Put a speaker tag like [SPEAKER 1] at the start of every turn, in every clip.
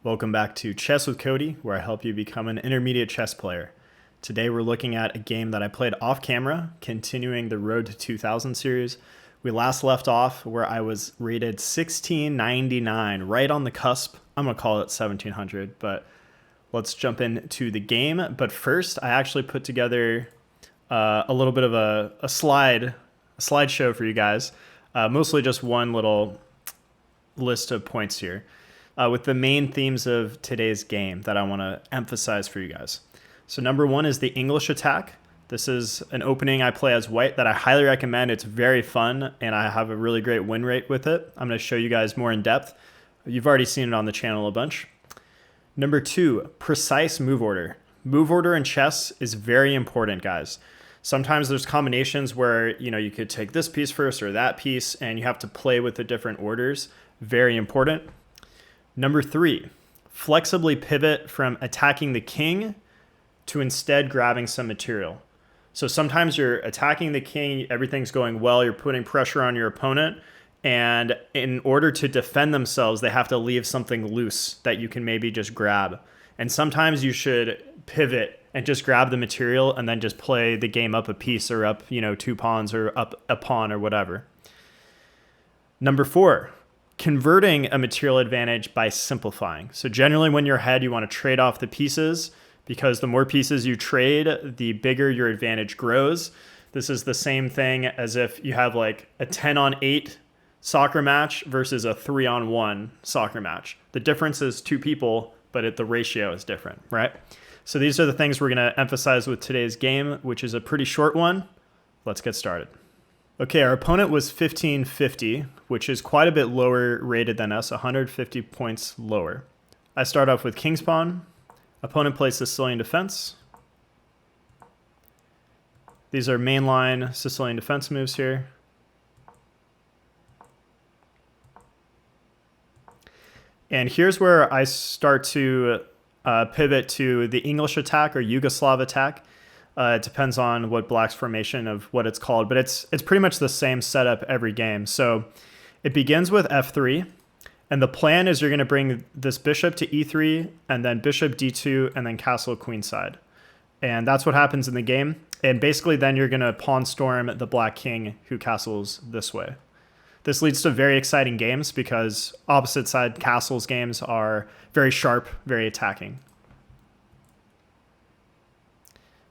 [SPEAKER 1] Welcome back to Chess with Cody, where I help you become an intermediate chess player. Today we're looking at a game that I played off camera, continuing the Road to 2000 series. We last left off where I was rated 1699, right on the cusp. I'm going to call it 1700, but let's jump into the game. But first, I actually put together a little bit of a slideshow for you guys. Mostly just one little list of points here with the main themes of today's game that I want to emphasize for you guys. So number one is the English attack. This is an opening I play as white that I highly recommend. It's very fun and I have a really great win rate with it. I'm going to show you guys more in depth. You've already seen it on the channel a bunch. Number two, precise move order. Move order in chess is very important, guys. Sometimes there's combinations where, you could take this piece first or that piece and you have to play with the different orders. Very important. Number three, flexibly pivot from attacking the king to instead grabbing some material. So sometimes you're attacking the king, everything's going well, you're putting pressure on your opponent, and in order to defend themselves, they have to leave something loose that you can maybe just grab. And sometimes you should pivot and just grab the material and then just play the game up a piece or up, 2 pawns or up a pawn or whatever. Number four, converting a material advantage by simplifying. So generally when you're ahead, you want to trade off the pieces because the more pieces you trade, the bigger your advantage grows. This is the same thing as if you have like a 10-on-8 soccer match versus a 3-on-1 soccer match. The difference is 2 people, but the ratio is different, right? So these are the things we're going to emphasize with today's game, which is a pretty short one. Let's get started. Okay, our opponent was 1550, which is quite a bit lower rated than us, 150 points lower. I start off with King's Pawn. Opponent plays Sicilian Defense. These are mainline Sicilian Defense moves here. And here's where I start to pivot to the English attack or Yugoslav attack. It depends on what Black's formation of what it's called, but it's pretty much the same setup every game. So it begins with f3, and the plan is you're going to bring this bishop to e3, and then bishop d2, and then castle queenside. And that's what happens in the game. And basically then you're going to pawn storm the black king who castles this way. This leads to very exciting games because opposite side castles games are very sharp, very attacking.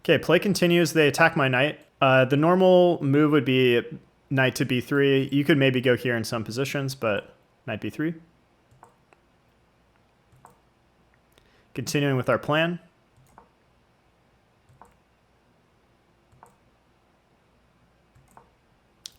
[SPEAKER 1] Okay, play continues. They attack my knight. The normal move would be knight to b3. You could maybe go here in some positions, but knight b3. Continuing with our plan.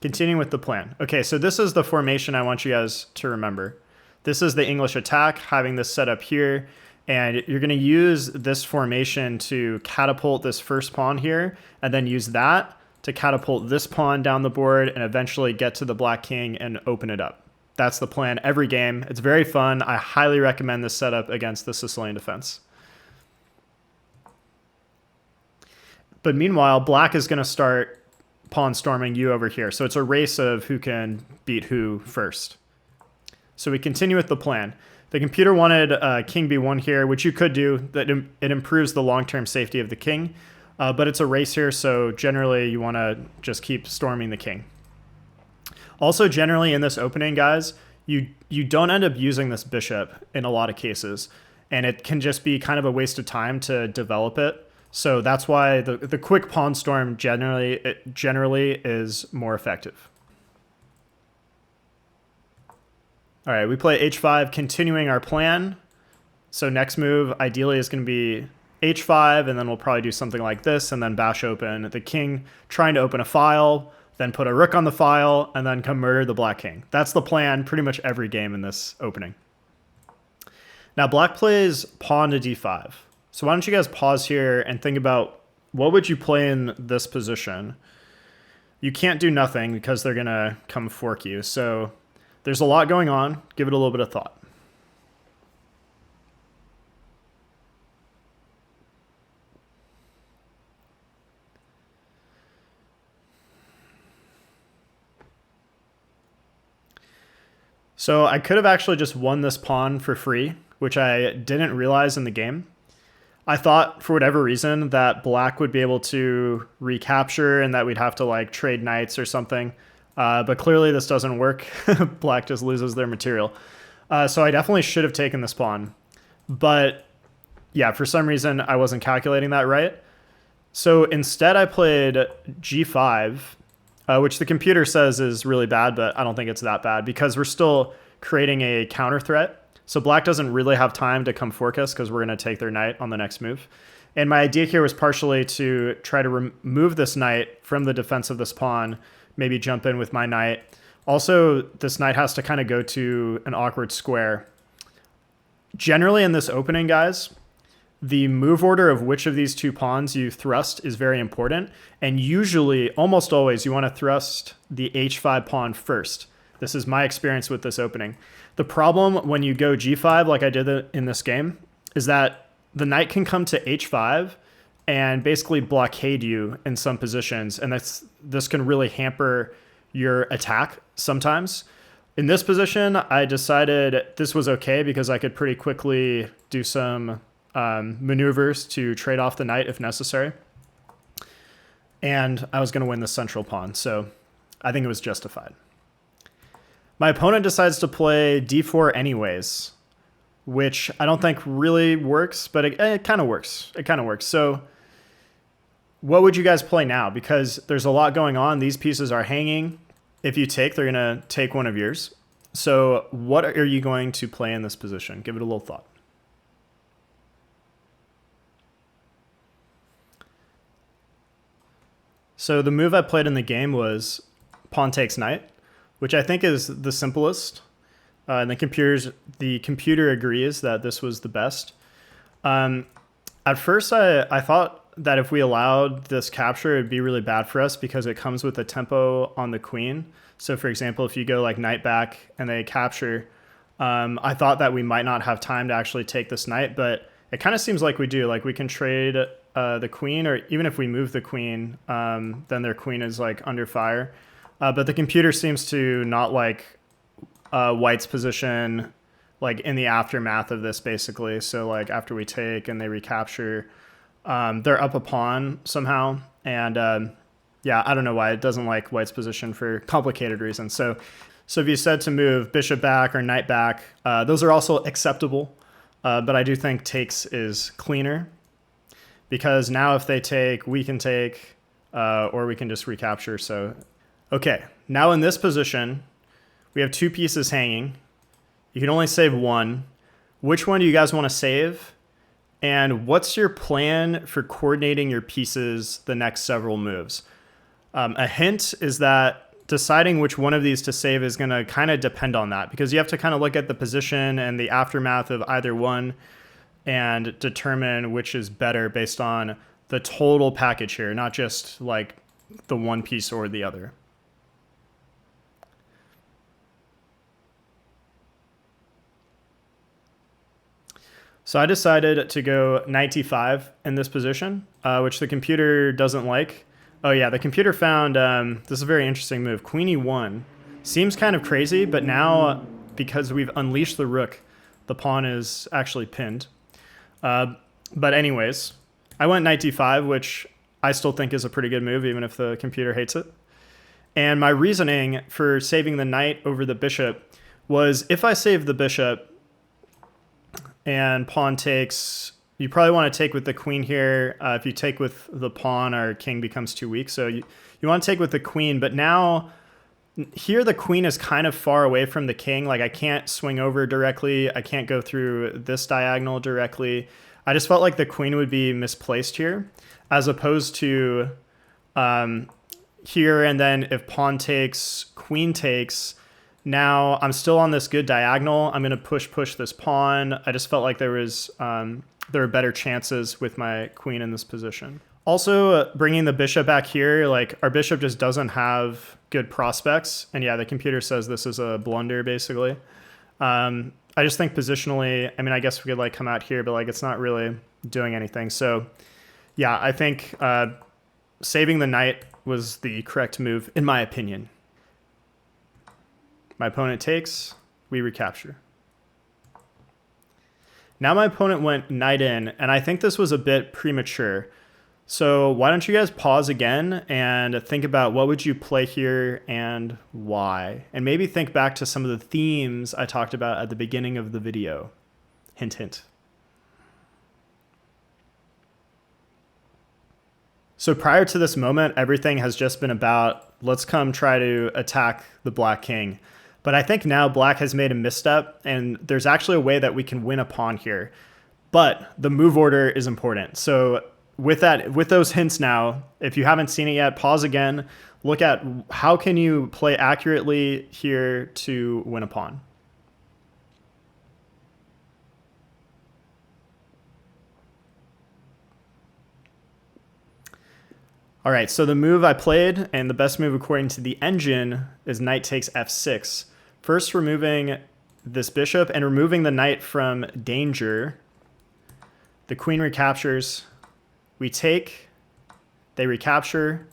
[SPEAKER 1] Continuing with the plan. Okay, so this is the formation I want you guys to remember. This is the English attack, having this set up here. And you're going to use this formation to catapult this first pawn here, and then use that to catapult this pawn down the board and eventually get to the black king and open it up. That's the plan every game. It's very fun. I highly recommend this setup against the Sicilian Defense. But meanwhile, black is going to start pawn storming you over here. So it's a race of who can beat who first. So we continue with the plan. The computer wanted king b1 here, which you could do. That it improves the long-term safety of the king, but it's a race here, so generally you want to just keep storming the king. Also, generally in this opening, guys, you don't end up using this bishop in a lot of cases, and it can just be kind of a waste of time to develop it. So that's why the quick pawn storm generally is more effective. All right, we play h5, continuing our plan. So next move, ideally, is going to be h5, and then we'll probably do something like this, and then bash open the king, trying to open a file, then put a rook on the file, and then come murder the black king. That's the plan pretty much every game in this opening. Now, black plays pawn to d5. So why don't you guys pause here and think about what would you play in this position? You can't do nothing because they're going to come fork you. So there's a lot going on. Give it a little bit of thought. So I could have actually just won this pawn for free which I didn't realize in the game. I thought for whatever reason that black would be able to recapture and that we'd have to like trade knights or something. But clearly this doesn't work. Black just loses their material. So I definitely should have taken this pawn. But yeah, for some reason I wasn't calculating that right. So instead I played g5, which the computer says is really bad, but I don't think it's that bad because we're still creating a counter threat. So black doesn't really have time to come fork us because we're going to take their knight on the next move. And my idea here was partially to try to remove this knight from the defense of this pawn, maybe jump in with my knight. Also, this knight has to kind of go to an awkward square. Generally in this opening, guys, the move order of which of these two pawns you thrust is very important. And usually, almost always, you want to thrust the h5 pawn first. This is my experience with this opening. The problem when you go g5, like I did in this game, is that the knight can come to h5 and basically blockade you in some positions. And this can really hamper your attack sometimes. In this position, I decided this was okay because I could pretty quickly do some maneuvers to trade off the knight if necessary. And I was going to win the central pawn, so I think it was justified. My opponent decides to play d4 anyways, which I don't think really works, but it kind of works. It kind of works. So what would you guys play now? Because there's a lot going on. These pieces are hanging. If you take, they're going to take one of yours. So what are you going to play in this position? Give it a little thought. So the move I played in the game was pawn takes knight, which I think is the simplest. And the computer agrees that this was the best. At first, I thought that if we allowed this capture, it'd be really bad for us because it comes with a tempo on the queen. So for example, if you go like knight back and they capture, I thought that we might not have time to actually take this knight, but it kind of seems like we do. Like we can trade the queen, or even if we move the queen, then their queen is like under fire. But the computer seems to not like white's position like in the aftermath of this, basically. So like after we take and they recapture, they're up a pawn somehow. And yeah, I don't know why it doesn't like white's position for complicated reasons. So if you said to move bishop back or knight back, those are also acceptable. But I do think takes is cleaner because now if they take, we can take, or we can just recapture. So, okay, now in this position, we have two pieces hanging. You can only save one. Which one do you guys want to save? And what's your plan for coordinating your pieces the next several moves? A hint is that deciding which one of these to save is going to kind of depend on that because you have to kind of look at the position and the aftermath of either one and determine which is better based on the total package here, not just like the one piece or the other. So I decided to go knight d5 in this position, which the computer doesn't like. Oh yeah, the computer found, this is a very interesting move, queen e1. Seems kind of crazy, but now because we've unleashed the rook, the pawn is actually pinned. But anyways, I went knight d5, which I still think is a pretty good move, even if the computer hates it. And my reasoning for saving the knight over the bishop was if I save the bishop and pawn takes, you probably want to take with the queen here. If you take with the pawn, our king becomes too weak. So you want to take with the queen, but now here the queen is kind of far away from the king. Like I can't swing over directly. I can't go through this diagonal directly. I just felt like the queen would be misplaced here as opposed to here. And then if pawn takes, queen takes, now I'm still on this good diagonal. I'm going to push this pawn. I just felt like there were better chances with my queen in this position. Also, bringing the bishop back here, like our bishop just doesn't have good prospects. And yeah, the computer says this is a blunder, basically. I just think positionally, I mean, I guess we could like come out here, but like it's not really doing anything. So yeah, I think saving the knight was the correct move, in my opinion. My opponent takes, we recapture. Now my opponent went knight in, and I think this was a bit premature. So why don't you guys pause again and think about what would you play here and why? And maybe think back to some of the themes I talked about at the beginning of the video. Hint, hint. So prior to this moment, everything has just been about, let's come try to attack the black king. But I think now black has made a misstep, and there's actually a way that we can win a pawn here. But the move order is important. So with those hints now, if you haven't seen it yet, pause again, look at how can you play accurately here to win a pawn. All right, so the move I played, and the best move according to the engine, is knight takes f6. First removing this bishop and removing the knight from danger. The queen recaptures. We take, they recapture,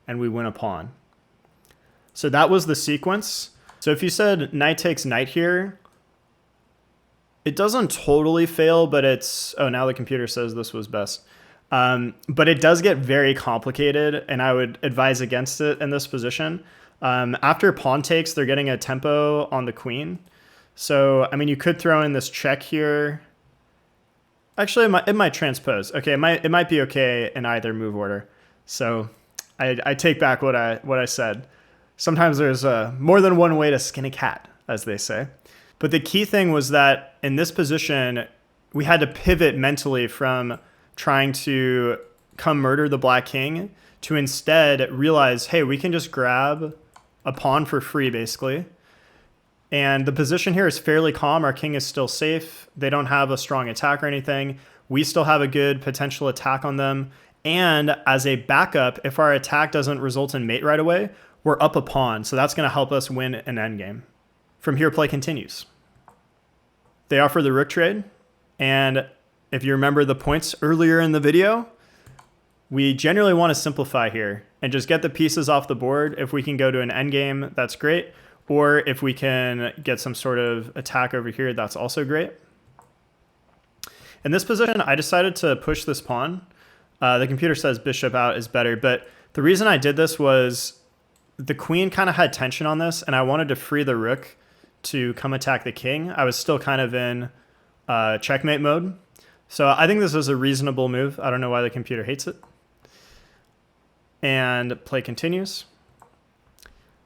[SPEAKER 1] and we win a pawn. So that was the sequence. So if you said knight takes knight here, it doesn't totally fail, but it's, oh, now the computer says this was best. But it does get very complicated, and I would advise against it in this position. After pawn takes, they're getting a tempo on the queen. So, I mean, you could throw in this check here. Actually, it might transpose. Okay, it might be okay in either move order. So I take back what I said. Sometimes there's more than one way to skin a cat, as they say. But the key thing was that in this position, we had to pivot mentally from trying to come murder the black king to instead realize, hey, we can just grab a pawn for free, basically. And the position here is fairly calm. Our king is still safe. They don't have a strong attack or anything. We still have a good potential attack on them. And as a backup, if our attack doesn't result in mate right away, we're up a pawn. So that's going to help us win an endgame. From here, play continues. They offer the rook trade. And if you remember the points earlier in the video, we generally want to simplify here and just get the pieces off the board. If we can go to an endgame, that's great. Or if we can get some sort of attack over here, that's also great. In this position, I decided to push this pawn. The computer says bishop out is better, but the reason I did this was the queen kind of had tension on this, and I wanted to free the rook to come attack the king. I was still kind of in checkmate mode. So I think this is a reasonable move. I don't know why the computer hates it. And play continues.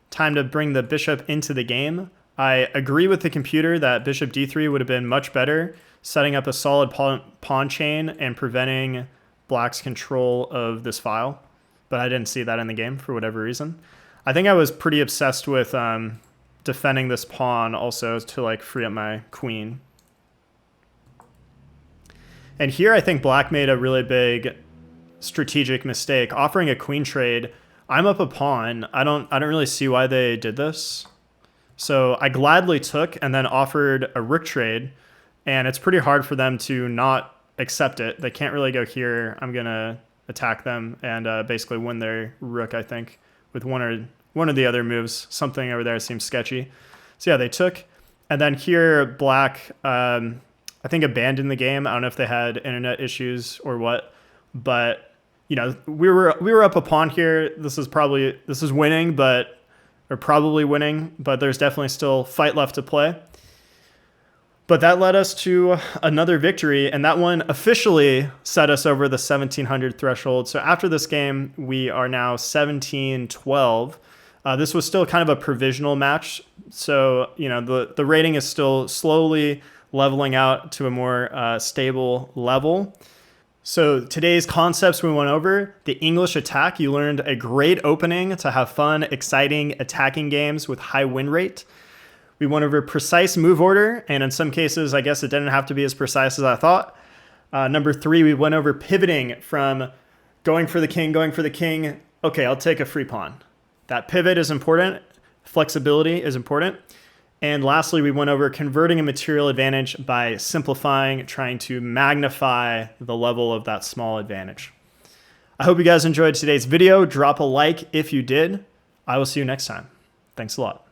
[SPEAKER 1] Time to bring the bishop into the game. I agree with the computer that bishop d3 would have been much better, setting up a solid pawn chain and preventing black's control of this file. But I didn't see that in the game for whatever reason. I think I was pretty obsessed with defending this pawn also to like free up my queen. And here I think black made a really big strategic mistake. Offering a queen trade, I'm up a pawn. I don't really see why they did this. So I gladly took and then offered a rook trade, and it's pretty hard for them to not accept it. They can't really go here. I'm gonna attack them and basically win their rook, I think, with one of the other moves. Something over there seems sketchy. So yeah, they took, and then here black I think abandoned the game. I don't know if they had internet issues or what, but you know, we were up a pawn here. This is winning, probably winning, but there's definitely still fight left to play. But that led us to another victory, and that one officially set us over the 1700 threshold. So after this game, we are now 17-12. This was still kind of a provisional match, so you know the rating is still slowly leveling out to a more stable level. So today's concepts we went over: the English attack. You learned a great opening to have fun, exciting attacking games with high win rate. We went over precise move order, and in some cases, I guess it didn't have to be as precise as I thought. Number 3, we went over pivoting from going for the king. Okay, I'll take a free pawn. That pivot is important. Flexibility is important. And lastly, we went over converting a material advantage by simplifying, trying to magnify the level of that small advantage. I hope you guys enjoyed today's video. Drop a like if you did. I will see you next time. Thanks a lot.